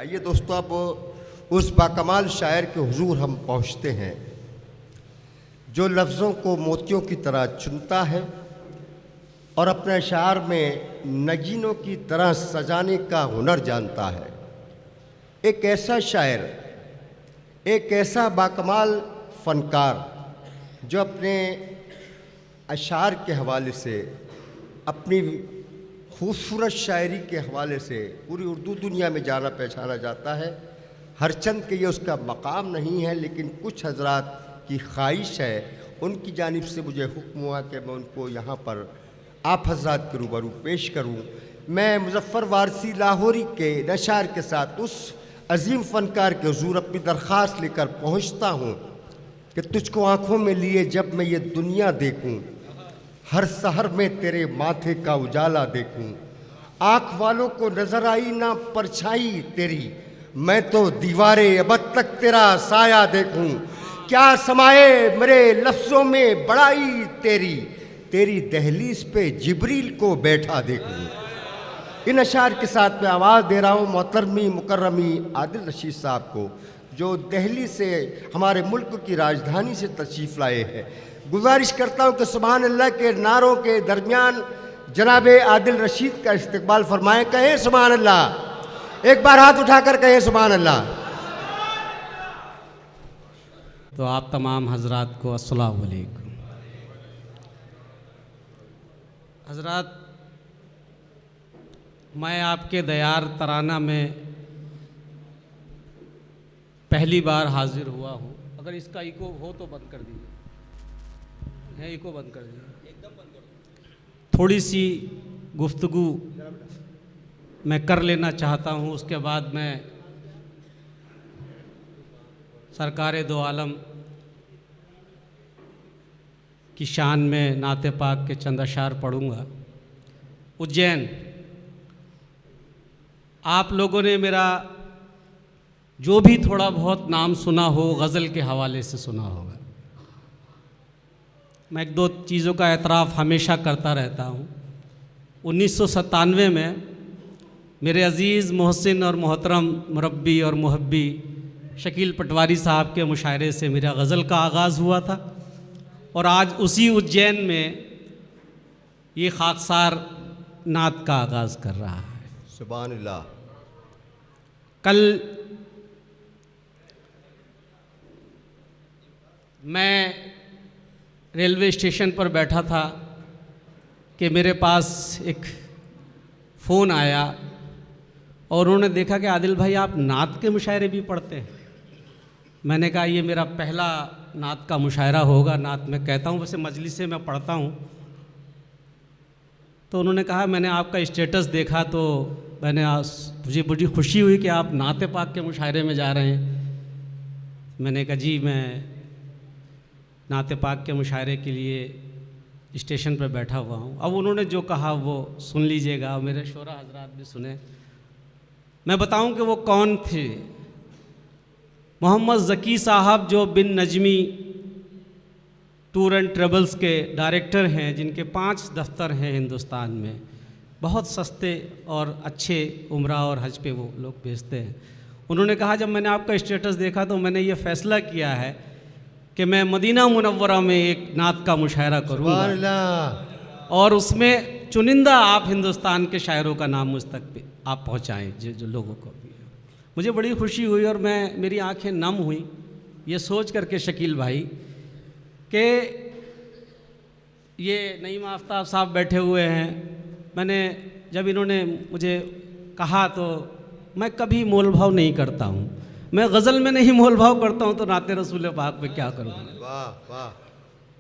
आइए दोस्तों, अब उस बाकमाल शायर के हुजूर हम पहुँचते हैं जो लफ्ज़ों को मोतियों की तरह चुनता है और अपने अशार में नगीनों की तरह सजाने का हुनर जानता है। एक ऐसा शायर, एक ऐसा बाकमाल फ़नकार जो अपने अशार के हवाले से, अपनी खूबसूरत शायरी के हवाले से पूरी उर्दू दुनिया में जाना पहचाना जाता है। हर चंद के ये उसका मकाम नहीं है, लेकिन कुछ हजरात की ख्वाहिश है, उनकी जानिब से मुझे हुक्म हुआ कि मैं उनको यहाँ पर आप हजरात के रूबरू पेश करूँ। मैं मुज़फ़्फ़र वारसी लाहौरी के नशार के साथ उस अजीम फ़नकार के हुजूर अपनी दरख्वास्त लेकर पहुँचता हूँ कि तुझको आँखों में लिए जब मैं ये दुनिया देखूँ, हर सहर में तेरे माथे का उजाला देखूं, आँख वालों को नजर आई ना परछाई तेरी, मैं तो दीवारे अब तक तेरा साया देखूं, क्या समाए मेरे लफ्ज़ों में बड़ाई तेरी, तेरी दहलीज पे जिब्रील को बैठा देखूं। इन अशार के साथ मैं आवाज़ दे रहा हूँ मोहतरमी मुकर्रमी आदिल रशीद साहब को, जो दिल्ली से हमारे मुल्क की राजधानी से तशरीफ़ लाए हैं। गुजारिश करता हूँ कि सुभान अल्लाह के नारों के दरमियान जनाब आदिल रशीद का इस्तकबाल फरमाएं। कहें सुभान अल्लाह, एक बार हाथ उठाकर कहें सुभान अल्लाह। तो आप तमाम हजरात को अस्सलाम वालेकुम। हजरात, मैं आपके दयार तराना में पहली बार हाजिर हुआ हूँ। अगर इसका इको हो तो बंद कर दीजिए, है इको बंद कर दीजिए, एकदम बंद कर दीजिए। थोड़ी सी गुफ्तगू मैं कर लेना चाहता हूँ, उसके बाद मैं सरकार दो आलम की शान में नाते पाक के चंद अशार पढ़ूँगा। उज्जैन, आप लोगों ने मेरा जो भी थोड़ा बहुत नाम सुना हो गज़ल के हवाले से सुना होगा। मैं एक दो चीज़ों का एतराफ़ हमेशा करता रहता हूँ। 1997 में मेरे अज़ीज़ मोहसिन और मोहतरम मुरब्बी और मुहब्बी शकील पटवारी साहब के मुशायरे से मेरा गज़ल का आगाज़ हुआ था, और आज उसी उज्जैन में ये खाकसार नात का आगाज़ कर रहा है। सुभान अल्लाह। कल मैं रेलवे स्टेशन पर बैठा था कि मेरे पास एक फ़ोन आया और उन्होंने देखा कि आदिल भाई आप नात के मुशायरे भी पढ़ते हैं। मैंने कहा ये मेरा पहला नात का मुशायरा होगा। नात मैं कहता हूँ, वैसे मजलिस से मैं पढ़ता हूँ। तो उन्होंने कहा मैंने आपका स्टेटस देखा तो मुझे बड़ी खुशी हुई कि आप नाते पाक के मुशायरे में जा रहे हैं। मैंने कहा जी मैं नाते पाक के मुशायरे के लिए स्टेशन पर बैठा हुआ हूँ। अब उन्होंने जो कहा वो सुन लीजिएगा, मेरे शोरा हजरात भी सुने। मैं बताऊं कि वो कौन थे। मोहम्मद ज़की साहब जो बिन नजमी टूर एंड ट्रेवल्स के डायरेक्टर हैं, जिनके 5 दफ्तर हैं हिंदुस्तान में, बहुत सस्ते और अच्छे उम्रा और हज पे वो लोग भेजते हैं। उन्होंने कहा जब मैंने आपका स्टेटस देखा तो मैंने ये फ़ैसला किया है कि मैं मदीना मुनव्वरा में एक नात का मुशायरा करूँगा और उसमें चुनिंदा आप हिंदुस्तान के शायरों का नाम मुझ तक पे आप पहुँचाएँ, जो लोगों को भी। मुझे बड़ी खुशी हुई और मेरी आंखें नम हुई ये सोच करके शकील भाई कि ये नईम आफ्ताब साहब बैठे हुए हैं। मैंने जब इन्होंने मुझे कहा तो मैं कभी मोल भाव नहीं करता हूँ। मैं गज़ल में नहीं मोल भाव करता हूँ तो नाते रसूल पाक पे क्या करूँगा। वाह वाह।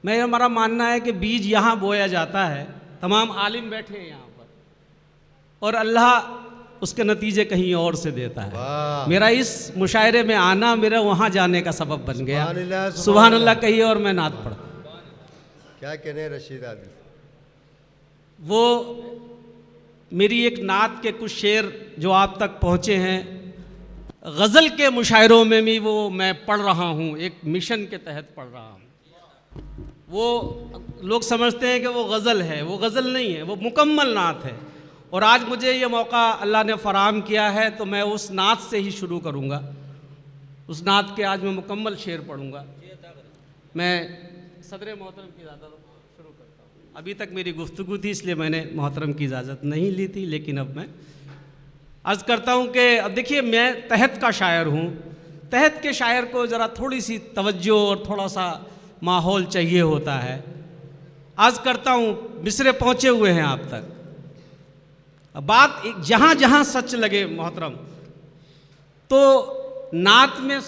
मैं हमारा मानना है कि बीज यहाँ बोया जाता है, तमाम आलिम बैठे हैं यहाँ पर, और अल्लाह उसके नतीजे कहीं और से देता है। मेरा इस मुशायरे में आना मेरा वहाँ जाने का सबब बन गया। सुभान अल्लाह कहिए और मैं नात पढ़ता। क्या कहने रशीद आदिल। वो मेरी एक नात के कुछ शेर जो आप तक पहुँचे हैं, गज़ल के मुशायरों में भी वो मैं पढ़ रहा हूँ, एक मिशन के तहत पढ़ रहा हूँ। वो लोग समझते हैं कि वो गज़ल है, वो गज़ल नहीं है, वो मुकम्मल नात है। और आज मुझे ये मौका अल्लाह ने फराहम किया है तो मैं उस नात से ही शुरू करूँगा। उस नात के आज मैं मुकम्मल शेर पढ़ूँगा। मैं सदर मोहतरम की इजाज़त शुरू करता हूँ। अभी तक मेरी गुफ्तगू थी इसलिए मैंने मोहतरम की इजाज़त नहीं ली थी, लेकिन अब मैं अर्ज़ करता हूँ कि अब देखिए मैं तहत का शायर हूँ। तहत के शायर को ज़रा थोड़ी सी तवज्जो और थोड़ा सा माहौल चाहिए होता है। अर्ज़ करता हूँ, मिसरे पहुँचे हुए हैं आप तक। अब बात जहाँ जहाँ सच लगे मोहतरम, तो नात में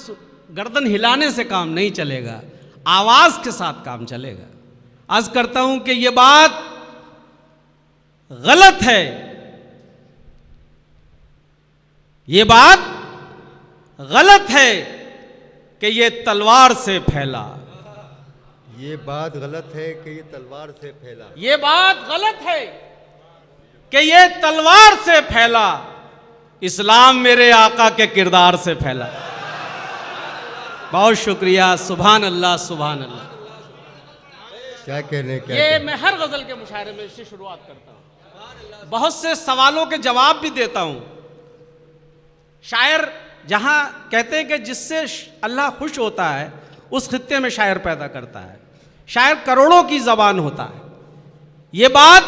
गर्दन हिलाने से काम नहीं चलेगा, आवाज़ के साथ काम चलेगा। अर्ज़ करता हूँ कि ये बात गलत है, ये बात गलत है कि ये तलवार से फैला। ये बात गलत है कि ये तलवार से फैला। ये बात गलत है कि ये तलवार से फैला, इस्लाम मेरे आका के किरदार से फैला। बहुत शुक्रिया। सुभान अल्लाह, सुभान अल्लाह। क्या कहने, क्या ये कहने? मैं हर गज़ल के मुशायरे में इससे शुरुआत करता हूँ, बहुत से सवालों के जवाब भी देता हूँ। शायर जहाँ कहते हैं कि जिससे अल्लाह खुश होता है उस खित्ते में शायर पैदा करता है। शायर करोड़ों की ज़बान होता है। ये बात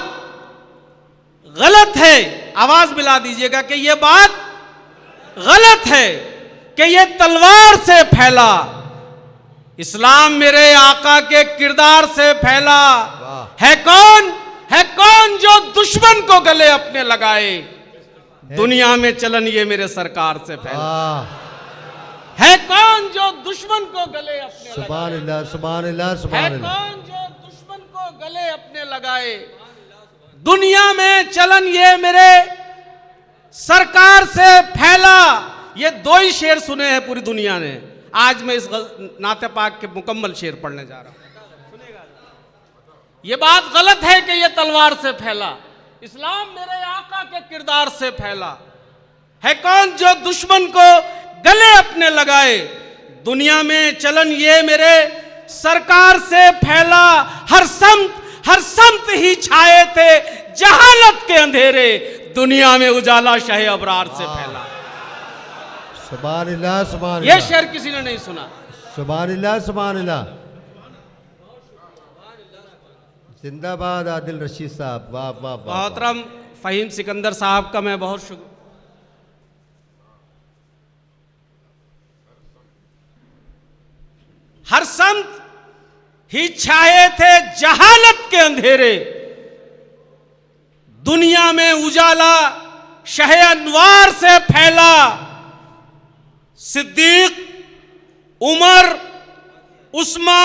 गलत है, आवाज़ मिला दीजिएगा कि ये बात गलत है कि ये तलवार से फैला, इस्लाम मेरे आका के किरदार से फैला। है कौन जो दुश्मन को गले अपने लगाए, दुनिया में चलन ये मेरे सरकार से फैला। है कौन जो दुश्मन को गले अपने सुभान अल्लाह, सुभान अल्लाह, सुभान है अल्लाह। कौन जो दुश्मन को गले अपने लगाए, दुनिया में चलन ये मेरे सरकार से फैला। ये दो ही शेर सुने हैं पूरी दुनिया ने। आज मैं इस नाते पाक के मुकम्मल शेर पढ़ने जा रहा हूं, सुनिएगा। ये बात गलत है कि ये तलवार से फैला, इस्लाम मेरे आका के किरदार से फैला। है कौन जो दुश्मन को गले अपने लगाए, दुनिया में चलन ये मेरे सरकार से फैला। हर समत ही छाए थे जहालत के अंधेरे, दुनिया में उजाला शाहे अबरार से फैला। सुभान अल्लाह, सुभान ये अल्लाह। शेर किसी ने नहीं सुना। सुभान अल्लाह, सुभान अल्लाह। जिंदाबाद आदिल रशीद साहब। वाह वाह वाह। मोहतरम फ़हीम सिकंदर साहब का मैं बहुत शुक्र। हर समत ही छाए थे जहालत के अंधेरे, दुनिया में उजाला शहे अनवार से फैला। सिद्दीक, उमर, उस्मा,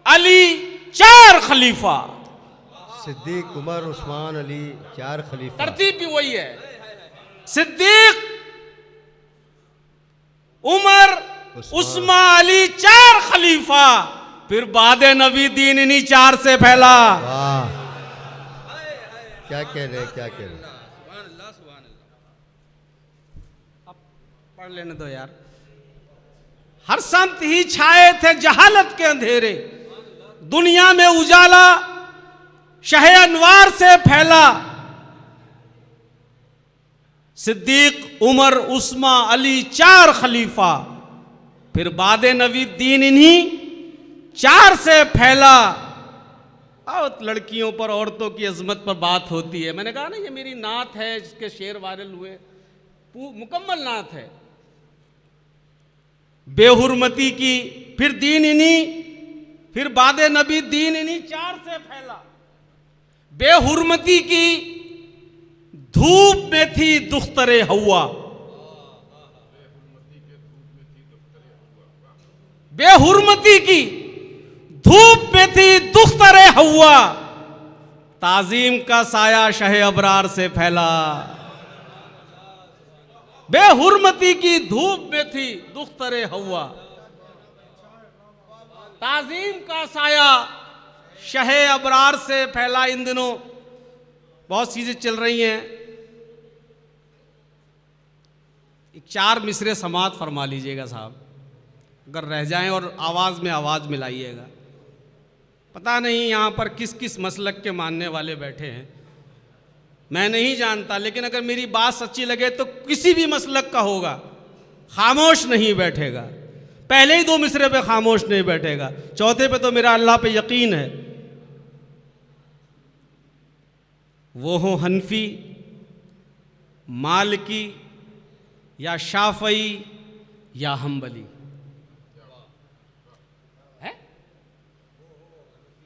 अली, चार खलीफा। सिद्दीक, उमर, उस्मान, अली, चार खलीफा। तरतीब भी वही है। सिद्दीक, उमर, उस्मा, अली, चार खलीफा, फिर बाद नबी दीन इन्हीं चार से फैला। वाह, क्या कह रहे, क्या कह रहे। अब पढ़ लेने दो यार। हर संत ही छाए थे जहालत के अंधेरे, दुनिया में उजाला शहे अनवार से फैला। सिद्दीक, उमर, उस्मा, अली, चार खलीफा, फिर बाद नबी दीन इन्हीं चार से फैला। और लड़कियों पर, औरतों की अजमत पर बात होती है। मैंने कहा ना ये मेरी नात है जिसके शेर वायरल हुए, मुकम्मल नात है। बेहुरमती की, फिर दीन इन्हीं, फिर बाद नबी दीन इन्हीं चार से फैला। बेहुरमती की धूप में थी दुख्तरे हवा, बेहुरमती की धूप में थी दुख्तरे हवा, ताजीम का साया शहे अबरार से फैला। बेहुरमती की धूप में थी दुख्तरे हवा, ताजीम का साया शहे अबरार से फैला। इन दिनों बहुत चीजें चल रही हैं। एक चार मिसरे समात फरमा लीजिएगा साहब, अगर रह जाएं, और आवाज़ में आवाज़ मिलाइएगा। पता नहीं यहाँ पर किस किस मसलक के मानने वाले बैठे हैं। मैं नहीं जानता, लेकिन अगर मेरी बात सच्ची लगे तो किसी भी मसलक का होगा, खामोश नहीं बैठेगा। पहले ही 2 मिसरे पे खामोश नहीं बैठेगा, चौथे पे तो मेरा अल्लाह पे यकीन है। वो हो हनफी, मालिकी या शाफई या हम्बली है,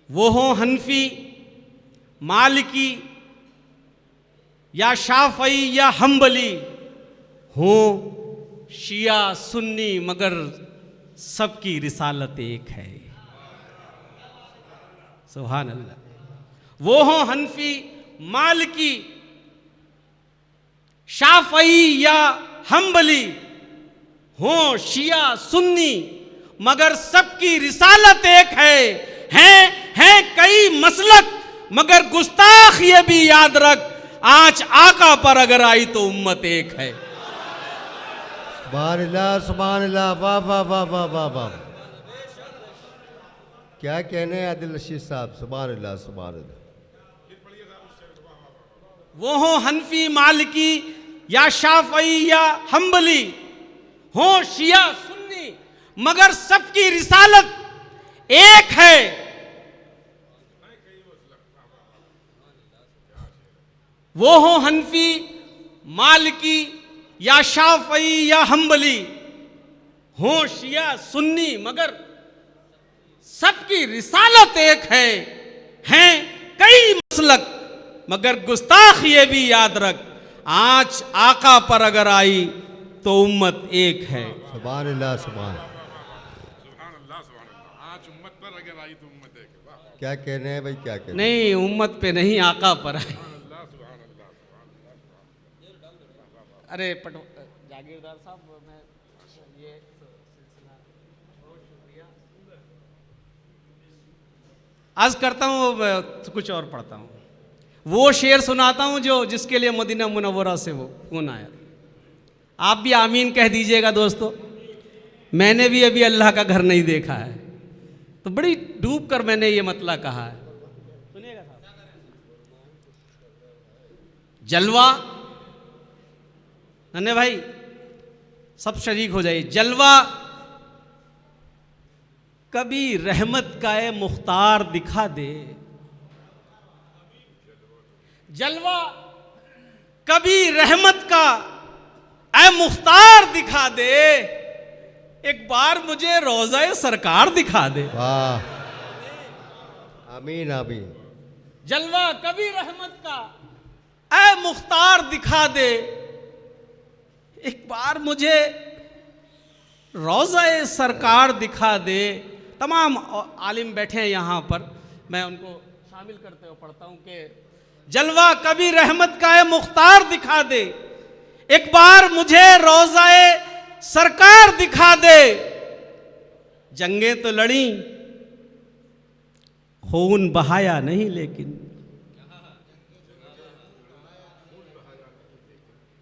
वो हो हनफी, मालिकी या शाफई या हम्बली, हो शिया सुन्नी, मगर सबकी रिसालत एक है। सुभान अल्लाह। वो हो हनफी, मालिकी, शाफई या हम्बली, हो शिया सुन्नी, मगर सबकी रिसालत एक है कई मसलक, मगर गुस्ताख ये भी याद रख, आज आका पर अगर आई तो उम्मत एक है। सुभान अल्लाह, वाह वाह वाह वाह वाह वाह। क्या कहने हैं आदिल रशीद साहब, सुभान अल्लाह सुभान अल्लाह। वो हो हनफी, मालिकी या शाफई या हम्बली, हो शिया सुन्नी, मगर सबकी रिसालत एक है। वो हो हनफी, मालिकी या शाफई या हम्बली, हो शिया सुन्नी, मगर सबकी रिसालत एक है कई मसलक, मगर गुस्ताख ये भी याद रख, आज आका पर अगर आई तो उम्मत एक है। सुभान अल्लाह सुभान। आज उम्मत पर अगर आई तो उम्मत एक है। क्या कहने हैं भाई, क्या कहने? नहीं, उम्मत पे नहीं, आका पर आई। अरे जागीरदार साहब, मैं ये सिलसिला बहुत शुक्रिया आज करता हूँ, कुछ और पढ़ता हूँ। वो शेर सुनाता हूँ जो जिसके लिए मदीना मुनव्वरा से वो फोन आया। आप भी आमीन कह दीजिएगा दोस्तों। मैंने भी अभी अल्लाह का घर नहीं देखा है, तो बड़ी डूब कर मैंने ये मतला कहा है। सुनिएगा साहब। जलवा, नन्हे भाई सब शरीक हो जाइए। जलवा कभी रहमत का ए मुख्तार दिखा दे, जलवा कभी रहमत का ए मुख्तार दिखा दे, एक बार मुझे रोज़ा सरकार दिखा दे। वाह, आमीन आमीन। जलवा कभी रहमत का ए मुख्तार दिखा दे, एक बार मुझे रोज़ा सरकार दिखा दे। तमाम आलिम बैठे हैं यहाँ पर, मैं उनको शामिल करते हुए पढ़ता हूँ कि जलवा कभी रहमत का ए मुख्तार दिखा दे, एक बार मुझे रोज़ा सरकार दिखा दे। जंगें तो लड़ी, खून बहाया नहीं, लेकिन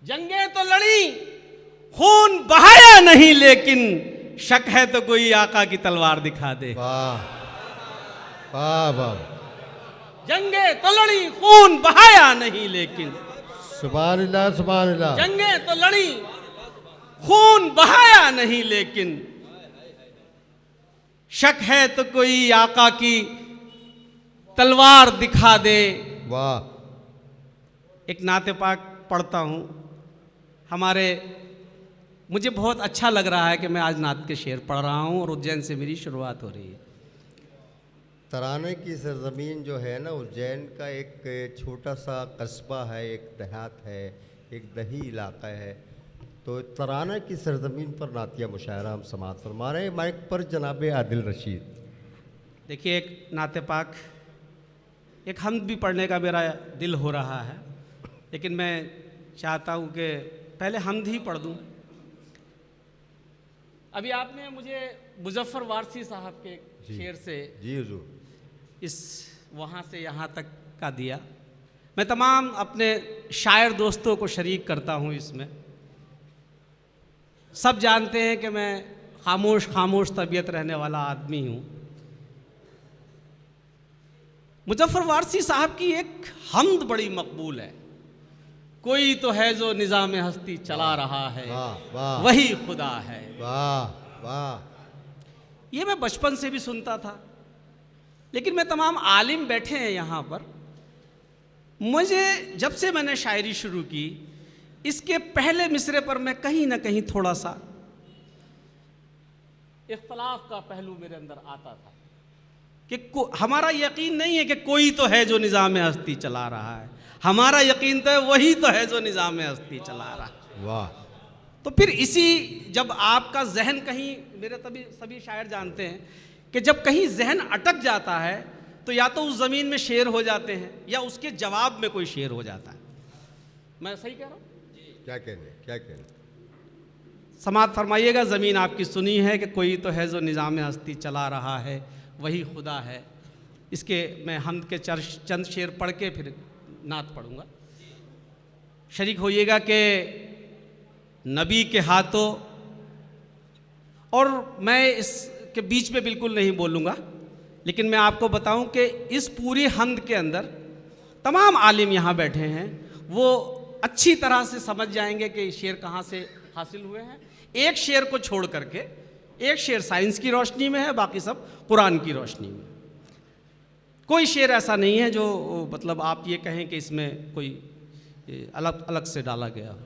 जंगें तो लड़ी, खून बहाया नहीं, लेकिन शक है तो कोई आका की तलवार दिखा दे। वाह वाह वाह। जंगें तो लड़ी, खून बहाया नहीं, लेकिन सुभान अल्लाह सुभान अल्लाह। जंगें तो लड़ी, खून बहाया नहीं, लेकिन शक है तो कोई आका की तलवार दिखा दे। वाह। एक नाते पाक पढ़ता हूँ। हमारे, मुझे बहुत अच्छा लग रहा है कि मैं आज नात के शेर पढ़ रहा हूँ और उज्जैन से मेरी शुरुआत हो रही है। तराने की सरजमीन जो है ना, उज्जैन का एक छोटा सा कस्बा है, एक देहात है, एक दही इलाका है। तो तराना की सरजमीन पर नातिया मुशायरा हम समाअत फरमा रहे हैं। माइक पर जनाब आदिल रशीद। देखिए, एक नाते पाक, एक हम्द भी पढ़ने का मेरा दिल हो रहा है, लेकिन मैं चाहता हूँ कि पहले हम्द ही पढ़ दूँ। अभी आपने मुझे मुजफ्फर वारसी साहब के शेर से जी हुजूर, इस वहाँ से यहाँ तक का दिया। मैं तमाम अपने शायर दोस्तों को शरीक करता हूँ इसमें। सब जानते हैं कि मैं खामोश खामोश तबीयत रहने वाला आदमी हूँ। मुजफ्फर वारसी साहब की एक हम्द बड़ी मकबूल है। कोई तो है जो निज़ाम हस्ती चला रहा है, वाह वाह वही खुदा है। वाह वाह। ये मैं बचपन से भी सुनता था, लेकिन मैं तमाम आलिम बैठे हैं यहाँ पर, मुझे जब से मैंने शायरी शुरू की, इसके पहले मिसरे पर मैं कहीं ना कहीं थोड़ा सा इख्तलाफ का पहलू मेरे अंदर आता था कि हमारा यकीन नहीं है कि कोई तो है जो निज़ाम हस्ती चला रहा है, हमारा यकीन तो है वही तो है जो निज़ाम हस्ती चला रहा है। वाह। तो फिर इसी, जब आपका जहन कहीं, मेरे तभी सभी शायर जानते हैं कि जब कहीं जहन अटक जाता है तो या तो उस ज़मीन में शेर हो जाते हैं या उसके जवाब में कोई शेर हो जाता है। मैं सही कह रहा हूँ? क्या कहने, क्या कहने। समात फरमाइएगा, ज़मीन आपकी सुनी है कि कोई तो है जो निज़ाम हस्ती चला रहा है, वही खुदा है। इसके मैं हमद के चंद शेर पढ़ के फिर नात पढ़ूंगा। शरीक होइएगा कि नबी के हाथों, और मैं इसके बीच में बिल्कुल नहीं बोलूँगा, लेकिन मैं आपको बताऊं कि इस पूरी हमद के अंदर तमाम आलिम यहाँ बैठे हैं, वो अच्छी तरह से समझ जाएंगे कि शेर कहाँ से हासिल हुए हैं। एक शेर को छोड़ करके, एक शेर साइंस की रोशनी में है, बाकी सब कुरान की रोशनी में। कोई शेर ऐसा नहीं है जो मतलब आप ये कहें कि इसमें कोई अलग अलग से डाला गया हो।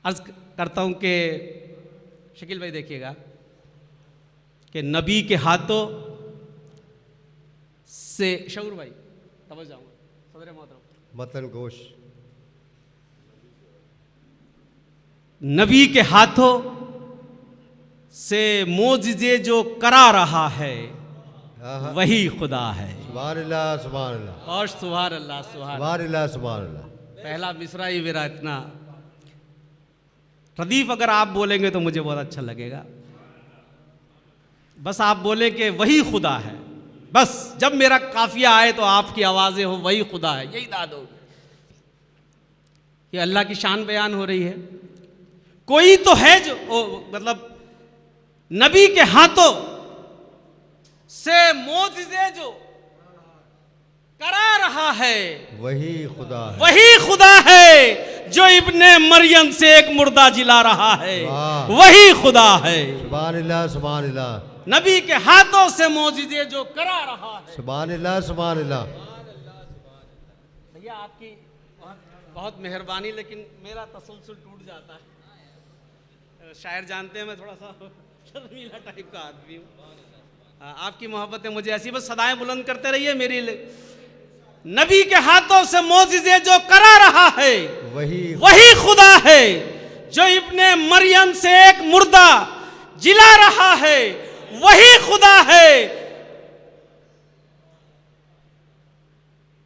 अर्ज करता हूँ कि शकील भाई देखिएगा कि नबी के हाथों से, शऊर भाई तवज्जो जाऊँगा, सदर मोहतरम मतन गोश, नबी के हाथों से मोजिज़े जो करा रहा है, वही खुदा है। सुभान अल्लाह, सुभान अल्लाह, और सुभान अल्लाह, सुभान सुभान अल्लाह, सुभान अल्लाह। पहला मिसरा ही मेरा इतना रदीफ, अगर आप बोलेंगे तो मुझे बहुत अच्छा लगेगा। बस आप बोले कि वही खुदा है, बस जब मेरा काफिया आए तो आपकी आवाज़ें हो वही खुदा है, यही दाद होगी। ये अल्लाह की शान बयान हो रही है। कोई तो है जो मतलब नबी के हाथों से मोजिज़े जो करा रहा है, वही खुदा है, वही खुदा है। जो इब्ने मरियम से एक मुर्दा जिला रहा है, वही खुदा है। सुभान अल्लाह, सुभान अल्लाह। नबी के हाथों से मोजिज़े जो करा रहा है, सुभान अल्लाह, सुभान अल्लाह। भैया आपकी बहुत मेहरबानी, लेकिन मेरा तसलसल टूट जाता है। शायर जानते हैं मैं थोड़ा सा शर्मीला टाइप का आदमी हूँ। आपकी मोहब्बतें मुझे ऐसी, बस सदाएं बुलंद करते रहिए मेरी लिए। नबी के हाथों से मोजिज़े जो करा रहा है, वही खुदा है। जो इब्ने मरियम से एक मुर्दा जिला रहा है, वही खुदा है।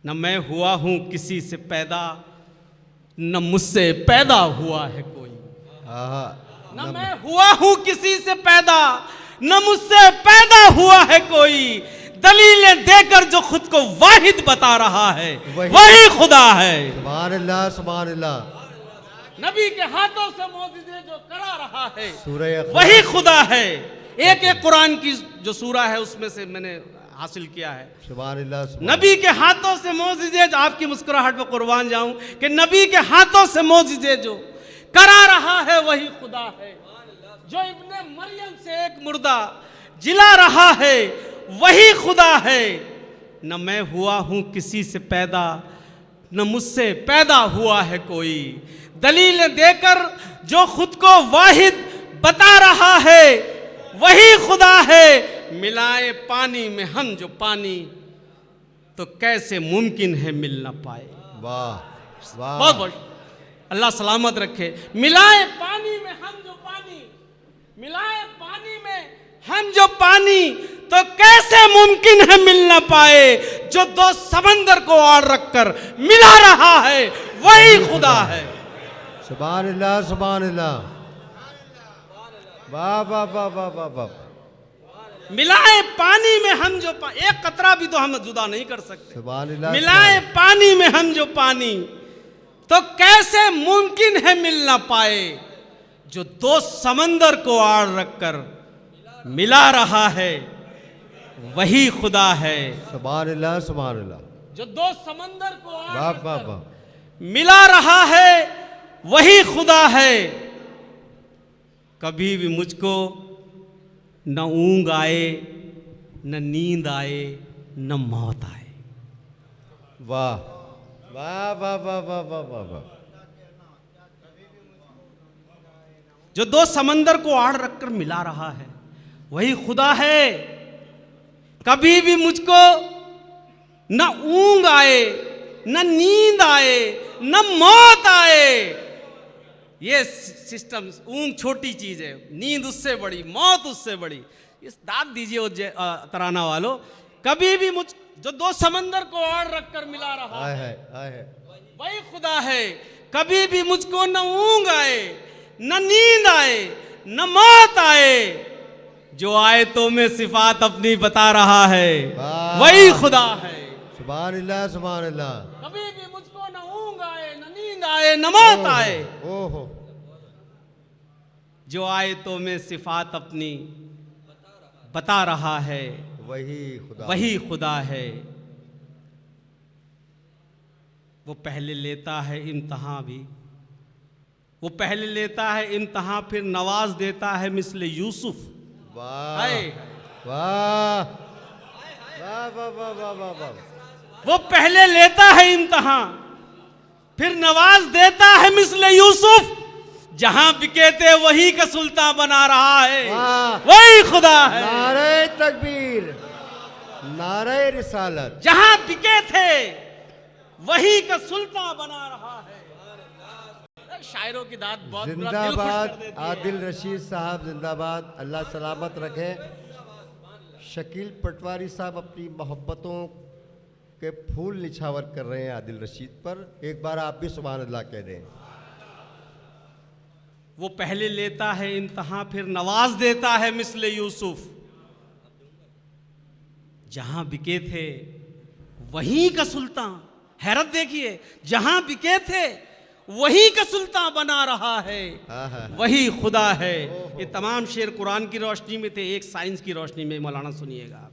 न मैं हुआ हूं किसी से पैदा, न मुझसे पैदा हुआ है कोई। न मैं हुआ हूं किसी से पैदा, न मुझसे पैदा हुआ है कोई। दलीलें देकर जो खुद को वाहिद बता रहा है, वही खुदा है। सुभान अल्लाह, सुभान अल्लाह। नबी के हाथों से मोजिज़े जो करा रहा है, वही खुदा है। एक एक कुरान की जो सूरा है उसमें से मैंने हासिल किया है। सुभान अल्लाह, नबी के हाथों से मोजिज़े, आपकी मुस्कुराहट पर कुर्बान जाऊं कि नबी के हाथों से मोजिज़े जो करा रहा है, वही खुदा है। जो इब्ने मरियम से एक मुर्दा जिला रहा है, वही खुदा है। न मैं हुआ हूं किसी से पैदा, न मुझसे पैदा हुआ है कोई। दलीलें देकर जो खुद को वाहिद बता रहा है, वही खुदा है। मिलाए पानी में हम जो पानी, तो कैसे मुमकिन है मिल ना पाए। वाह वाह, बहुत बहुत अल्लाह सलामत रखे। मिलाए पानी में हम जो पानी, मिलाए पानी में हम जो पानी, तो कैसे मुमकिन है मिल ना पाए। जो दो समंदर को आड़ रखकर मिला रहा है, वही खुदा है। सुभान अल्लाह, सुभान अल्लाह। वाह वाह वाह वाह वाह वाह। मिलाए पानी में हम जो एक कतरा भी तो हम जुदा नहीं कर सकते। सुभान अल्लाह। मिलाए पानी में हम जो पानी, तो कैसे मुमकिन है मिल ना पाए। जो दो समंदर को आड़ रखकर मिला रहा है, वही खुदा है। सुभान अल्लाह, सुभान अल्लाह। जो दो समंदर को आड़ वाह वाह रखकर वाह, मिला रहा है वही खुदा है। कभी भी मुझको न ऊंग आए, न नींद आए, न मौत आए। वाह वाह वाह वाह वाह वाह वाह वाह। जो दो समंदर को आड़ रखकर मिला रहा है वही खुदा है। कभी भी मुझको न ऊंग आए, न नींद आए, न मौत आए। ये सिस्टम, ऊंग छोटी चीज है, नींद उससे बड़ी, मौत उससे बड़ी। इस दाद दीजिए वो तराना वालों। कभी भी मुझ जो दो समंदर को आड़ रखकर मिला रहा है वही खुदा है। कभी भी मुझको न ऊंग आए, न नींद आए, न मौत आए। जो आयतों में सिफात अपनी बता रहा है वही खुदा है। सुभान अल्लाह सुभान अल्लाह। कभी भी मुझको न ऊंग आए, न नींद आए, न मौत आए। ओहो। जो आयतों में सिफात अपनी बता रहा है वही खुदा है। वो पहले लेता है इम्तहां भी, वो पहले लेता है इम्तहां, फिर नवाज देता है मिस्ले यूसुफ। वाह वाह वाह वाह वाह वाह वाह वाह। वो पहले लेता है इम्तहां, फिर नवाज देता है मिस्ले यूसुफ। जहां बिके थे वही का सुल्तान बना रहा है वही खुदा है। नारे तकबीर, नारे रिसालत। जहां बिके थे वही का सुल्तान बना रहा है। शायरों की दाद बहुत जिंदाबाद। आदिल रशीद साहब जिंदाबाद, अल्लाह सलामत रखे। शकील पटवारी साहब अपनी मोहब्बतों के फूल निछावर कर रहे हैं आदिल रशीद पर। एक बार आप भी सुभान अल्लाह कह दें। वो पहले लेता है इम्तहां, फिर नवाज देता है मिस्ले यूसुफ। जहां बिके थे वहीं का सुल्तान, हैरत देखिए, जहां बिके थे वहीं का सुल्तान बना रहा है वही खुदा है। ये तमाम शेर कुरान की रोशनी में थे, एक साइंस की रोशनी में। मौलाना सुनिएगा आप।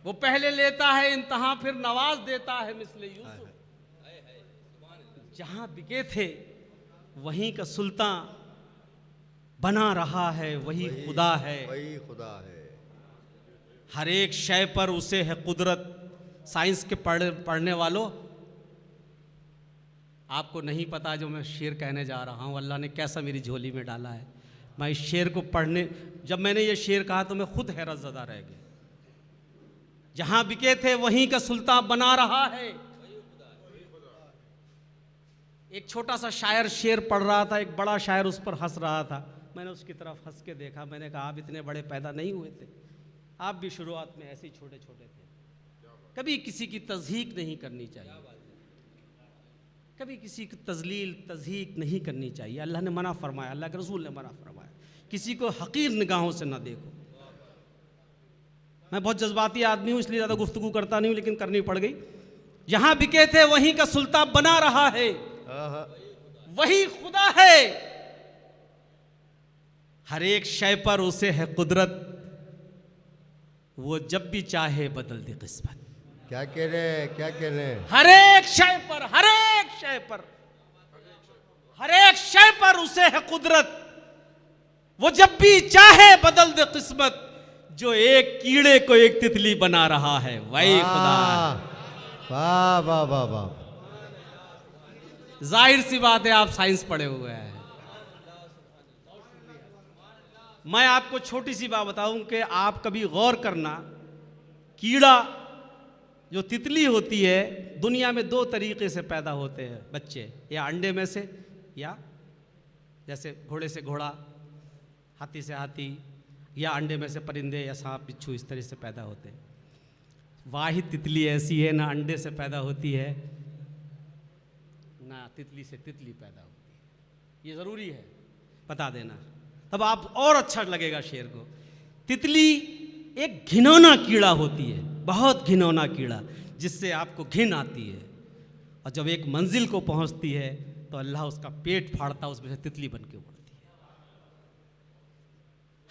वो पहले लेता है इम्तहां, फिर नवाज देता है मिस्ले यूसुफ। जहां बिके थे वहीं का सुल्तान बना रहा है वही खुदा है। वही खुदा है। हर एक शय पर उसे है कुदरत। साइंस के पढ़ने वालों, आपको नहीं पता जो मैं शेर कहने जा रहा हूँ अल्लाह ने कैसा मेरी झोली में डाला है। मैं इस शेर को पढ़ने, जब मैंने ये शेर कहा तो मैं खुद हैरत ज़दा रह गया। जहां बिके थे वहीं का सुल्तान बना रहा है। एक छोटा सा शायर शेर पढ़ रहा था, एक बड़ा शायर उस पर हंस रहा था। मैंने उसकी तरफ हंस के देखा, मैंने कहा आप इतने बड़े पैदा नहीं हुए थे, आप भी शुरुआत में ऐसे ही छोटे छोटे थे। कभी किसी की तज़हीक नहीं करनी चाहिए, कभी किसी की तज़हीक नहीं करनी चाहिए। अल्लाह ने मना फरमाया, अल्लाह के रसूल ने मना फरमाया, किसी को हकीर निगाहों से ना देखो। मैं बहुत जज्बाती आदमी हूँ इसलिए ज़्यादा गुफ्तगू करता नहीं हूँ, लेकिन करनी पड़ गई। जहां बिके थे वहीं का सुल्तान बना रहा है वही खुदा है। हर एक शय पर उसे है कुदरत, वो जब भी चाहे बदल दे किस्मत। क्या कह रहे हैं, क्या कह रहे हैं? हर एक शय पर, हर एक शय पर, हर एक शय पर उसे है कुदरत, वो जब भी चाहे बदल दे किस्मत। जो एक कीड़े को एक तितली बना रहा है वही खुदा है। वाह वाह वाह वाह। जाहिर सी बात है आप साइंस पढ़े हुए हैं। मैं आपको छोटी सी बात बताऊं कि आप कभी गौर करना, कीड़ा जो तितली होती है दुनिया में दो तरीके से पैदा होते हैं बच्चे, या अंडे में से, या जैसे घोड़े से घोड़ा, हाथी से हाथी, या अंडे में से परिंदे या सांप बिच्छू, इस तरह से पैदा होते हैं। वाहिद तितली ऐसी है, ना अंडे से पैदा होती है ना तितली से तितली पैदा होती है। ये ज़रूरी है बता देना, तब आप और अच्छा लगेगा शेर को। तितली एक घिनौना कीड़ा होती है, बहुत घिनौना कीड़ा, जिससे आपको घिन आती है, और जब एक मंजिल को पहुंचती है तो अल्लाह उसका पेट फाड़ता, उसमें से तितली बन के उड़ती है।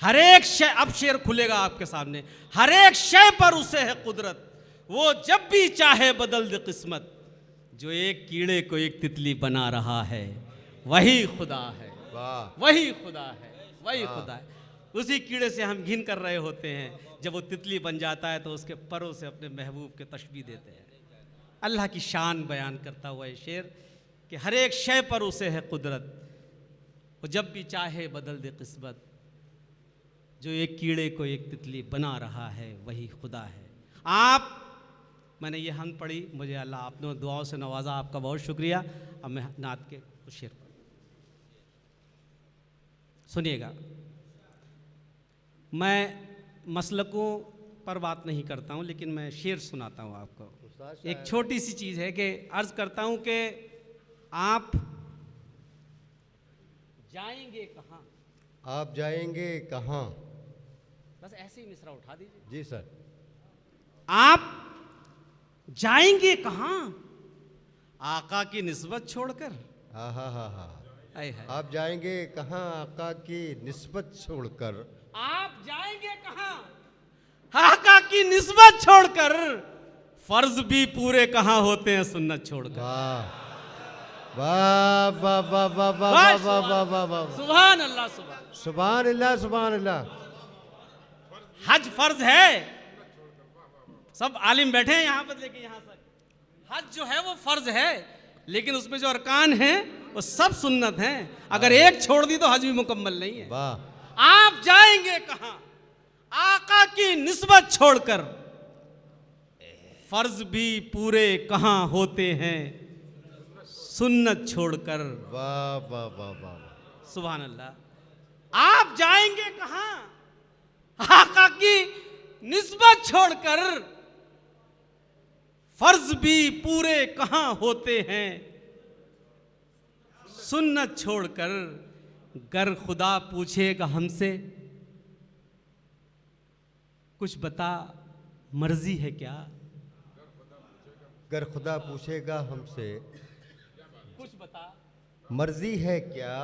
हर एक शय, अब शेर खुलेगा आपके सामने, हर एक शय पर उसे है कुदरत, वो जब भी चाहे बदल दे किस्मत, जो एक कीड़े को एक तितली बना रहा है वही खुदा है, वाह वही खुदा है, वही खुदा है। उसी कीड़े से हम घिन कर रहे होते हैं, जब वो तितली बन जाता है तो उसके परों से अपने महबूब के तशबीह देते हैं। अल्लाह की शान बयान करता हुआ ये शेर कि हर एक शय पर उसे है कुदरत, वो जब भी चाहे बदल दे किस्मत, जो एक कीड़े को एक तितली बना रहा है वही खुदा है। आप, मैंने ये हम पढ़ी, मुझे अल्लाह आपने दुआओं से नवाजा, आपका बहुत शुक्रिया। अब मैं नात के कुछ शेर पढ़, सुनिएगा। मैं मसलकों पर बात नहीं करता हूँ, लेकिन मैं शेर सुनाता हूँ आपको। एक छोटी सी चीज़ है कि अर्ज़ करता हूँ कि आप जाएंगे कहाँ, आप जाएंगे कहाँ, बस ऐसे ही मिसरा उठा दीजिए। जी सर। आप जाएंगे कहाँ आका की निस्बत छोड़कर, हाँ हाँ हाँ हाँ, आए हाय। आप जाएंगे कहाँ आका की निस्बत छोड़कर, आप जाएंगे कहाँ आका की निस्बत छोड़कर, फर्ज भी पूरे कहाँ होते हैं सुन्नत छोड़कर। वाह वाह वाह वाह वाह वाह वाह वाह वाह वाह वाह, सुभान अल्लाह, सुभान अल्लाह सुभान अल्लाह। हज फर्ज है, सब आलिम बैठे हैं यहाँ पर, लेकिन यहाँ तक हज जो है वो फर्ज है, लेकिन उसमें जो अरकान हैं वो सब सुन्नत हैं। अगर एक छोड़ दी तो हज भी मुकम्मल नहीं है। वाह, आप जाएंगे कहाँ आका की निस्बत छोड़कर, फर्ज भी पूरे कहाँ होते हैं सुन्नत छोड़कर। वाह वाह वाह वाह, सुभान अल्लाह। आप जाएंगे कहाँ आका की निस्बत छोड़कर, फर्ज भी पूरे कहाँ होते हैं सुन्नत छोड़कर। गर खुदा पूछेगा हमसे कुछ बता मर्जी है क्या, अगर खुदा पूछेगा हमसे कुछ बता मर्जी है क्या,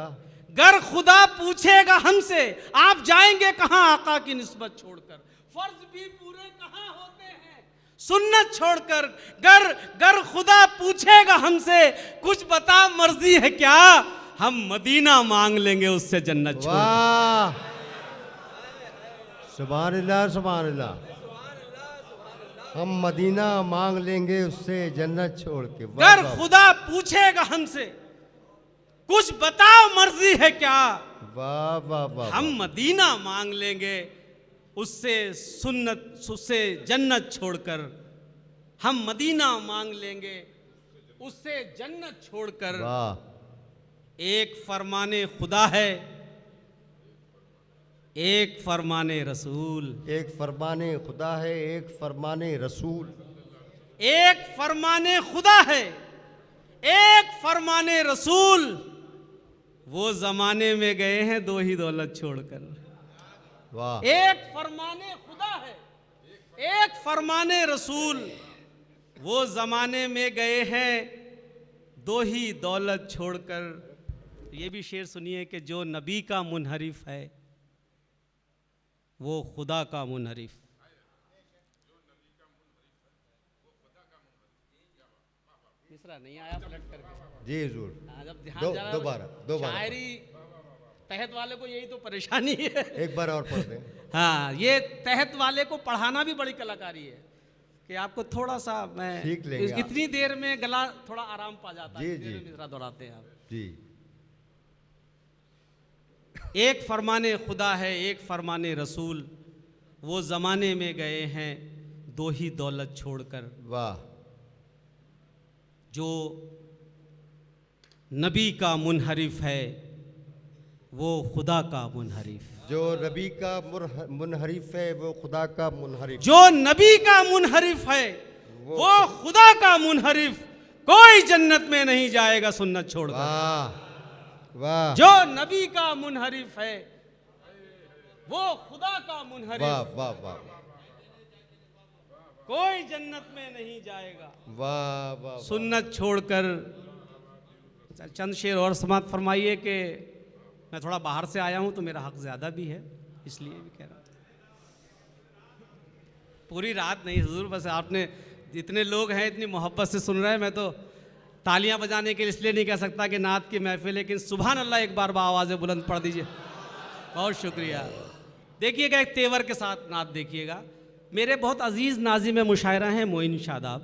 गर खुदा पूछेगा हमसे आप जाएंगे कहाँ आका की निस्बत छोड़कर, फर्ज भी पूरे कहाँ होते हैं सुन्नत छोड़कर। गर खुदा पूछेगा हमसे कुछ बता मर्जी है क्या, हम मदीना मांग लेंगे उससे जन्नत छोड़। वाह, सुभान अल्लाह सुभान अल्लाह। हम मदीना मांग लेंगे उससे जन्नत छोड़ के। वाह, गर वाह, खुदा पूछेगा हमसे कुछ बताओ मर्जी है क्या, वाह वाह वाह, हम मदीना मांग लेंगे उससे सुन्नत, उससे जन्नत छोड़कर। हम मदीना मांग लेंगे उससे जन्नत छोड़कर। वाह, एक फरमाने खुदा है एक फरमाने रसूल, एक फरमाने खुदा है एक फरमाने रसूल, एक फरमाने खुदा है एक फरमाने रसूल, वो जमाने में गए हैं दो ही दौलत छोड़कर। वाह, एक फरमाने खुदा है एक फरमाने रसूल, वो जमाने में गए हैं दो ही दौलत छोड़कर। ये भी शेर सुनिए कि जो नबी का मुनहरिफ है वो खुदा का मुनहरिफ। तीसरा नहीं आया पलट करके जी जरूर। जब ध्यान जा रहा है, दोबारा शायरी तहत वाले को यही तो परेशानी है। एक बार और पढ़ दें। हाँ, ये तहत वाले को पढ़ाना भी बड़ी कलाकारी है कि आपको थोड़ा सा मैं सीख लेंगे आप। इतनी देर में गला थोड़ा आराम पा जाता है, जी, इतनी देर जी। में मिसरा दोहराते हैं आप। जी, एक फरमाने खुदा है एक फरमाने रसूल, वो ज़माने में गए हैं दो ही दौलत छोड़कर। वाह, जो नबी का मुनहरिफ है वो खुदा का मुनहरिफ, जो नबी का मुनहरिफ है वो खुदा का मुनहरिफ, जो नबी का मुनहरिफ है वो खुदा का मुनहरिफ, कोई जन्नत में नहीं जाएगा सुन्नत छोड़कर। वाह वाह, जो नबी का मुनहरिफ है वो खुदा का मुनहरिफ, वाह वाह वाह, कोई जन्नत में नहीं जाएगा वाह वाह, सुन्नत छोड़कर। चंद शेर और समाप्त फरमाइए कि मैं थोड़ा बाहर से आया हूं तो मेरा हक ज़्यादा भी है, इसलिए भी कह रहा हूं। पूरी रात नहीं हुजूर, बस आपने जितने लोग हैं इतनी मोहब्बत से सुन रहे हैं, मैं तो तालियां बजाने के लिए इसलिए नहीं कह सकता कि नात की महफिल, लेकिन सुभान अल्लाह एक बार आवाज़ बुलंद पढ़ दीजिए। बहुत शुक्रिया। देखिएगा एक तेवर के साथ नात देखिएगा। मेरे बहुत अजीज़ नाज़िम मुशायरा हैं मोइन शादाब।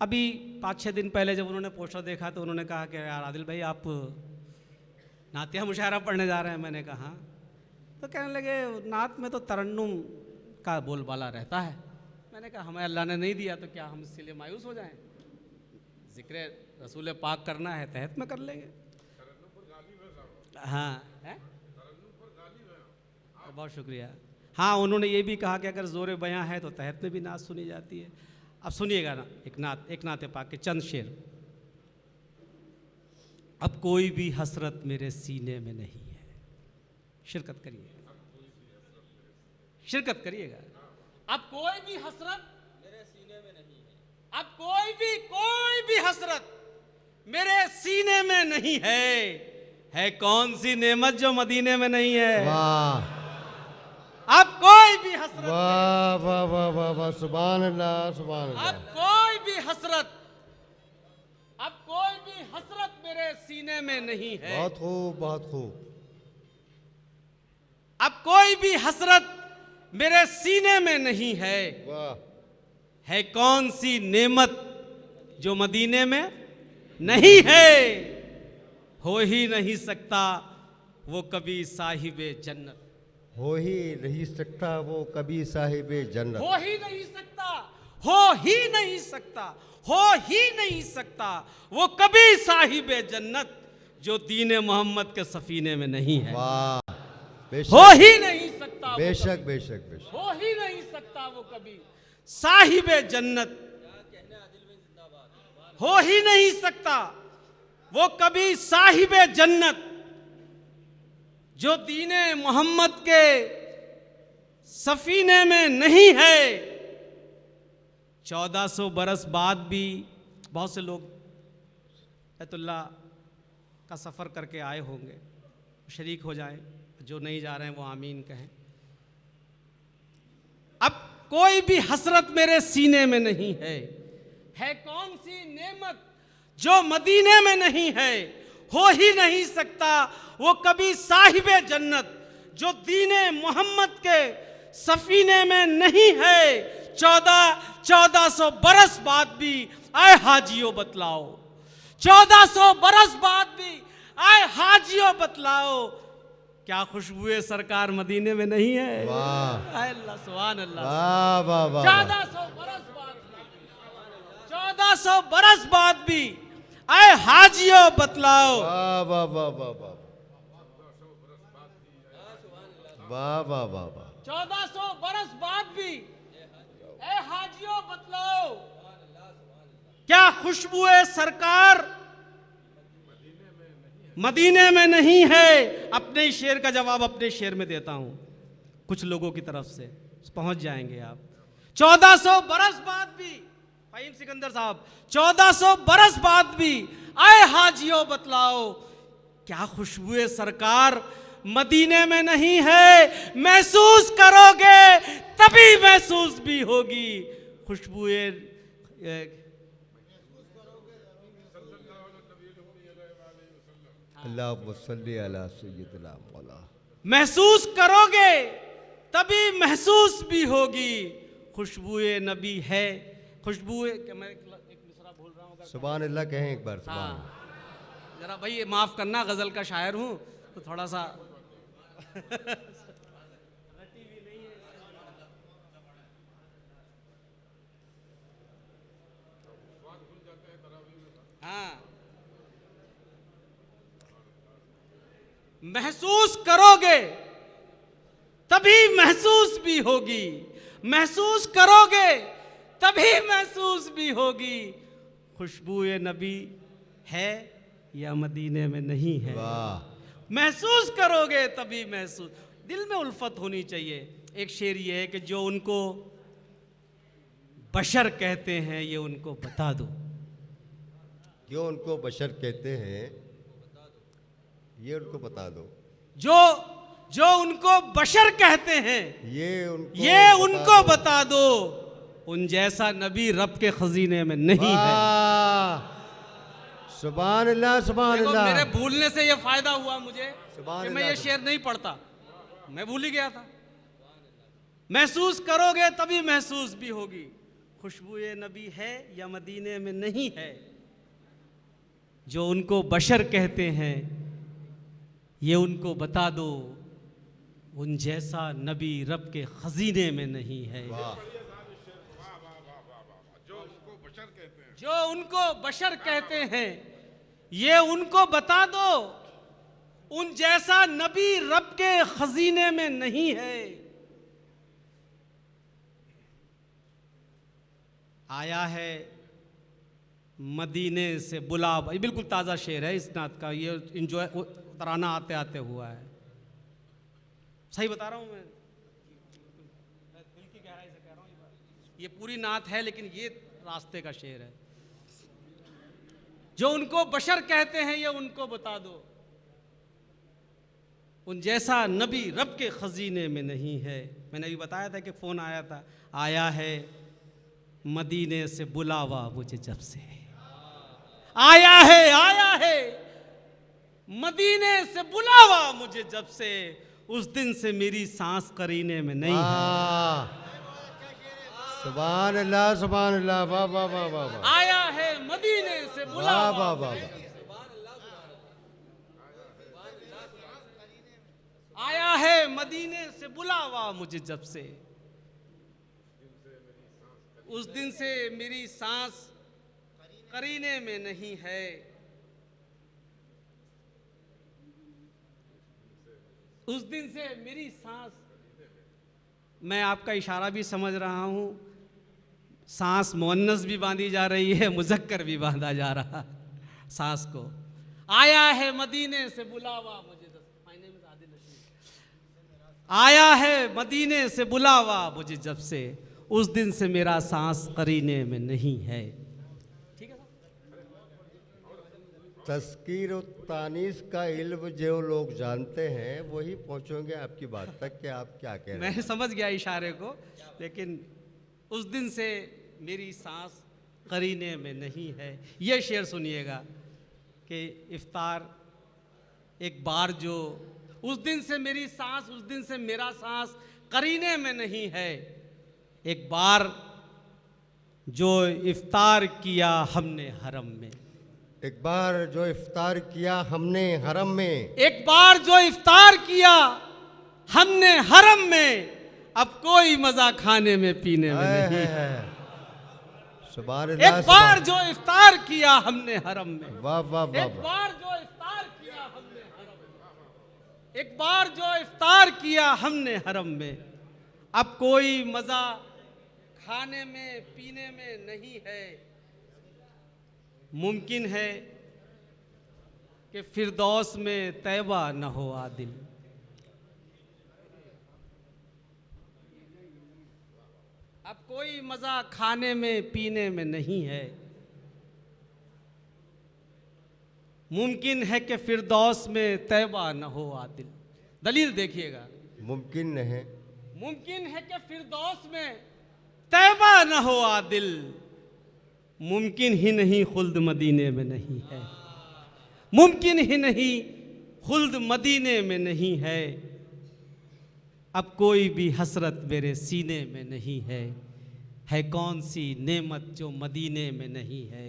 अभी 5-6 दिन पहले जब उन्होंने पोस्टर देखा तो उन्होंने कहा कि यार आदिल भाई आप नातिया मुशायरा पढ़ने जा रहे हैं। मैंने कहा हाँ। तो कहने लगे नात में तो तरन्नुम का बोलबाला रहता है। मैंने कहा हमें अल्लाह ने नहीं दिया तो क्या हम इसके लिए मायूस हो जाएं? जिक्र रसूल पाक करना है तहत में कर लेंगे। हाँ है? बहुत शुक्रिया। हाँ उन्होंने ये भी कहा कि अगर ज़ोर बयां है तो तहत में भी नात सुनी जाती है। अब सुनिएगा ना एक नात पाक के चंद शेर। अब कोई भी हसरत मेरे सीने में नहीं है। शिरकत करिए, शिरकत करिएगा। अब कोई भी हसरत मेरे सीने में नहीं है। अब कोई भी हसरत मेरे सीने में नहीं है कौन सी नेमत जो मदीने में नहीं है। वाह अब कोई भी हसरत, वाह वाह वाह वाह वाह, सुभान अल्लाह सुभान अल्लाह। अब कोई भी हसरत मेरे सीने में नहीं है। बहुत खूब बहुत खूब। अब कोई भी हसरत मेरे सीने में नहीं है। वाह। है कौन सी नेमत जो मदीने में नहीं है। हो ही नहीं सकता वो कभी साहिबे जन्नत। हो ही नहीं सकता वो कभी साहिबे जन्नत। हो ही नहीं सकता, हो ही नहीं सकता, हो ही नहीं सकता वो कभी साहिबे जन्नत जो दीन मोहम्मद के सफीने में नहीं है। वाह बेशक, हो ही नहीं सकता वो बेशक कभी। बेशक बेशक। हो ही नहीं सकता वो कभी साहिबे जन्नत। हो ही नहीं सकता वो कभी साहिबे जन्नत जो दीने मोहम्मद के सफीने में नहीं है। 1400 बरस बाद भी बहुत से लोग बैतुल्लाह का सफ़र करके आए होंगे, शरीक हो जाएं। जो नहीं जा रहे हैं वो आमीन कहें। अब कोई भी हसरत मेरे सीने में नहीं है कौन सी नेमत जो मदीने में नहीं है। हो ही नहीं सकता वो कभी साहिबे जन्नत जो दीने मोहम्मद के सफीने में नहीं है। 1400 बरस बाद भी आए हाजियों बतलाओ। 1400 बरस बाद भी आए हाजियों बतलाओ क्या खुशबुए सरकार मदीने में नहीं है। वाह अल्लाह सुभान अल्लाह। वाह वाह वाह। 1400 बरस बाद भी आए हाजियों बतलाओ। वाह वाह वाह वाह वाह वाह वाह वाह वाह। 1400 बरस बाद भी ए हाजियों बतलाओ क्या खुशबुए सरकार मदीने में नहीं है। अपने ही शेर का जवाब अपने शेर में देता हूं कुछ लोगों की तरफ से, पहुंच जाएंगे आप। 1400 बरस बाद भी फ़हीम सिकंदर साहब 1400 बरस बाद भी आए हाजियों बतलाओ क्या खुशबुए सरकार मदीने में नहीं है। महसूस करोगे तभी महसूस भी होगी खुशबुए। अल्लाहुम्मा सल्ली अला सय्यिदिना मौला। महसूस करोगे तभी महसूस भी होगी खुशबुए नबी है। खुशबुए मैं एक मिसरा भूल रहा हूँ। सुभान अल्लाह कहें एक बार। सुभान हाँ जरा भाई माफ़ करना, गज़ल का शायर हूँ तो थोड़ा सा हाँ महसूस करोगे तभी महसूस भी होगी। महसूस करोगे तभी महसूस भी होगी खुशबुए नबी है या मदीने में नहीं है। वाह। महसूस करोगे तभी महसूस। दिल में उल्फत होनी चाहिए। एक शेर ये है कि जो उनको बशर कहते हैं ये उनको बता दो। जो उनको बशर कहते हैं ये उनको बता दो। जो उनको बशर कहते हैं ये ये उनको बता दो। उन जैसा नबी रब के खजीने में नहीं है। वाह, सुभान अल्लाह, सुभान देखो, अल्लाह। मेरे भूलने से ये फायदा हुआ मुझे सुभान कि मैं अल्लाह। ये शेर नहीं पढ़ता, मैं भूल ही गया था। महसूस करोगे तभी महसूस भी होगी, खुशबुए नबी है या मदीने में नहीं है। जो उनको बशर कहते हैं ये उनको बता दो, उन जैसा नबी रब के खजीने में नहीं है। जो उसको बशर कहते हैं, जो उनको बशर कहते हैं ये उनको बता दो, उन जैसा नबी रब के खजीने में नहीं है। आया है मदीने से बुलावा, ये बिल्कुल ताज़ा शेर है इस नात का, ये इंजॉय तराना आते आते हुआ है। सही बता रहा हूँ मैं दिल की गहराई से कह रहा हूँ, ये पूरी नात है लेकिन ये रास्ते का शेर है। जो उनको बशर कहते हैं ये उनको बता दो, उन जैसा नबी रब के खजीने में नहीं है। मैंने अभी बताया था कि फ़ोन आया था, आया है मदीने से बुलावा मुझे जब से, आया है मदीने से बुलावा मुझे जब से, उस दिन से मेरी सांस करीने में नहीं है। वाह, सुभान अल्लाह, सुभान अल्लाह। वाह वाह वाह वाह वाह, आया है मदीने से वाह बुलावा, वाह वाह वाह। आया है मदीने से बुलावा मुझे जब से, उस दिन से मेरी सांस करीने में नहीं है। उस दिन से मेरी सांस, मैं आपका इशारा भी समझ रहा हूं, सांस मुअन्नस भी बांधी जा रही है, मुज़क्कर भी बांधा जा रहा सांस को। आया है मदीने से बुलावा मुझे, आया है मदीने से बुलावा मुझे जब से, उस दिन से मेरा सांस करीने में नहीं है। ठीक है, तस्कीर और तानीस का इल्म जो लोग जानते हैं वही पहुंचोगे आपकी बात तक कि आप क्या कह रहे हैं। मैं समझ गया इशारे को, लेकिन उस दिन से मेरी सांस करीने में नहीं है। ये शेर सुनिएगा कि इफ्तार एक बार जो, उस दिन से मेरी सांस, उस दिन से मेरा सांस करीने में नहीं है। एक बार जो इफ्तार किया हमने हरम में, एक बार जो इफ्तार किया हमने हरम में, एक बार जो इफ्तार किया हमने हरम में, अब कोई मजा खाने में पीने में नहीं है। सुभान अल्लाह। एक बार जो इफ्तार किया हमने हरम में, वाह वाह वाह एक वाह। बार जो इफ्तार किया हमने हरम में, एक बार जो इफ्तार किया हमने हरम में, अब कोई मजा खाने में पीने में नहीं है। मुमकिन है कि फिरदौस में तैबा न हो आदिल, अब कोई मजा खाने में पीने में नहीं है। मुमकिन है कि फिरदौस में तैबा न हो आदिल। दलील देखिएगा, मुमकिन है, मुमकिन है कि फिरदौस में तैबा न हो आदिल, मुमकिन ही नहीं खुल्द मदीने में नहीं है। मुमकिन ही नहीं खुल्द मदीने में नहीं है। अब कोई भी हसरत मेरे सीने में नहीं है कौन सी नेमत जो मदीने में नहीं है।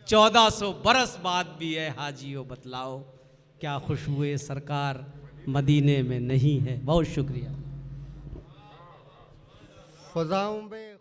1400 बरस बाद भी है हाजियो बतलाओ, क्या खुशबुए सरकार मदीने में नहीं है। बहुत शुक्रिया। फ़ज़ाओं में